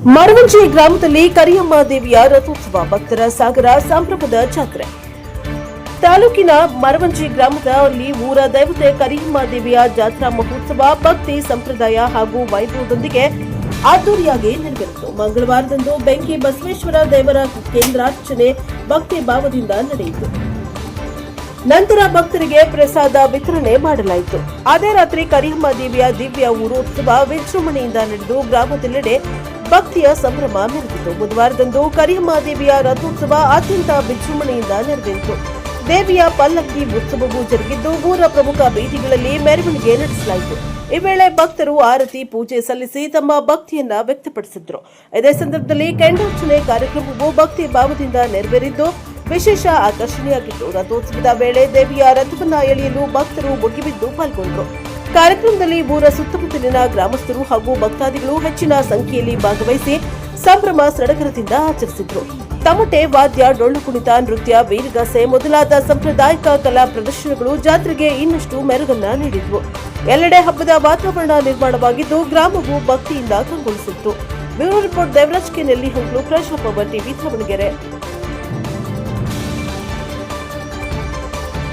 ಮರವಂಜಿ ಗ್ರಾಮದಲ್ಲಿ ಕರಿಯಮ್ಮ ದೇವಿಯ ರಥೋತ್ಸವ ಭಕ್ತರ ಸಾಗರ ಸಂಭ್ರಮದ ಜಾತ್ರೆ. ತಾಲೂಕಿನ ಮರವಂಜಿ ಗ್ರಾಮದಲ್ಲಿ ಊರ ದೇವತೆ ಕರಿಯಮ್ಮ ದೇವಿಯ ಜಾತ್ರಾ ಮಹೋತ್ಸವ ಭಕ್ತಿ ಸಂಪ್ರದಾಯ ಹಾಗೂ ವೈಭವದೊಂದಿಗೆ ಅದ್ದೂರಿಯಾಗಿ ನೆರವೇರಿತು. ಮಂಗಳವಾರದಂದು ಬೆಂಕಿ ಬಸವೇಶ್ವರ ದೇವರ ಕೇಂದ್ರಾರ್ಚನೆ ಭಕ್ತಿ ಭಾವದಿಂದ ನಡೆಯಿತು. ನಂತರ ಭಕ್ತರಿಗೆ ಪ್ರಸಾದ ವಿತರಣೆ ಮಾಡಲಾಯಿತು. ಅದೇ ರಾತ್ರಿ ಕರಿಯಮ್ಮ ದೇವಿಯ ದಿವ್ಯ ಊರೋತ್ಸವ ವಿಜೃಂಭಣೆಯಿಂದ ನಡೆದು ಗ್ರಾಮದೆಲ್ಲೆಡೆ ಭಕ್ತಿಯ ಸಂಭ್ರಮ ಮೆರೆದಿತು. ಬುಧವಾರದಂದು ಕರಿಯಮ್ಮ ದೇವಿಯ ರಥೋತ್ಸವ ಅತ್ಯಂತ ವಿಜೃಂಭಣೆಯಿಂದ ನೆರವೇರಿತು. ದೇವಿಯ ಪಲ್ಲಕ್ಕಿ ಉತ್ಸವವೂ ಜರುಗಿದ್ದು ಊರ ಪ್ರಮುಖ ಬೀದಿಗಳಲ್ಲಿ ಮೆರವಣಿಗೆ ನಡೆಸಲಾಯಿತು. ಈ ವೇಳೆ ಭಕ್ತರು ಆರತಿ ಪೂಜೆ ಸಲ್ಲಿಸಿ ತಮ್ಮ ಭಕ್ತಿಯನ್ನ ವ್ಯಕ್ತಪಡಿಸಿದ್ರು. ಇದೇ ಸಂದರ್ಭದಲ್ಲಿ ಕೆಂಡಾರ್ಚನೆ ಕಾರ್ಯಕ್ರಮವು ಭಕ್ತಿ ಭಾವದಿಂದ ನೆರವೇರಿದ್ದು ವಿಶೇಷ ಆಕರ್ಷಣೆಯಾಗಿತ್ತು. ರಥೋತ್ಸವದ ವೇಳೆ ದೇವಿಯ ರಥವನ್ನ ಎಳೆಯಲು ಭಕ್ತರು ಮುಗಿಬಿದ್ದು ಪಾಲ್ಗೊಂಡರು. ಕಾರ್ಯಕ್ರಮದಲ್ಲಿ ಊರ ಸುತ್ತಮುತ್ತಲಿನ ಗ್ರಾಮಸ್ಥರು ಹಾಗೂ ಭಕ್ತಾದಿಗಳು ಹೆಚ್ಚಿನ ಸಂಖ್ಯೆಯಲ್ಲಿ ಭಾಗವಹಿಸಿ ಸಂಭ್ರಮ ಸಡಗರದಿಂದ ಆಚರಿಸಿದ್ರು. ತಮಟೆ ವಾದ್ಯ, ಡೊಳ್ಳು ಕುಣಿತ, ನೃತ್ಯ, ವೀರಗಾಸೆ ಮೊದಲಾದ ಸಾಂಪ್ರದಾಯಿಕ ಕಲಾ ಪ್ರದರ್ಶನಗಳು ಜಾತ್ರೆಗೆ ಇನ್ನಷ್ಟು ಮೆರುಗನ್ನ ನೀಡಿದ್ವು. ಎಲ್ಲೆಡೆ ಹಬ್ಬದ ವಾತಾವರಣ ನಿರ್ಮಾಣವಾಗಿದ್ದು ಗ್ರಾಮವು ಭಕ್ತಿಯಿಂದ ಕಂಗೊಳಿಸಿತ್ತು. Bureau report Devaraj K Nellihanglu, Praja power TV Davanagere.